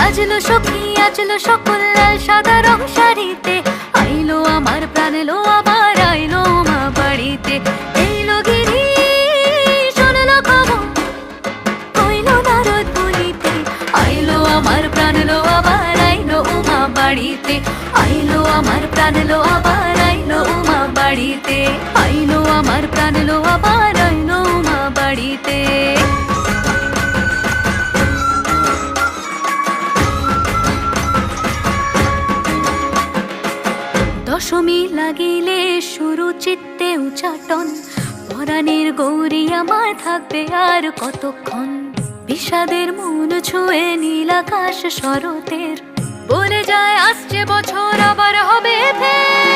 সাজলো সখী আজলো সকল লাল সাদা রং শাড়িতে, আইলো আমার প্রাণ এলো আবার আইলো মা বাড়িতে। এইলো গিরি শুনলো খবর হইলো নারদ বলিতে, আইলো আমার প্রাণ এলো আবার আইলো মা বাড়িতে। আইলো আমার প্রাণ এলো আবার আইলো মা বাড়িতে, আইলো আমার প্রাণ এলো আবার আইলো মা বাড়িতে। দশমী লাগিলে শুরু চিত্তে উচাটন, পরাণের গৌরী আমার থাকবে আর কতক্ষণ। বিষাদের মন ছুঁয়ে নীল আকাশ শরতের, বলে যায় আসছে বছর আবার হবে ফের।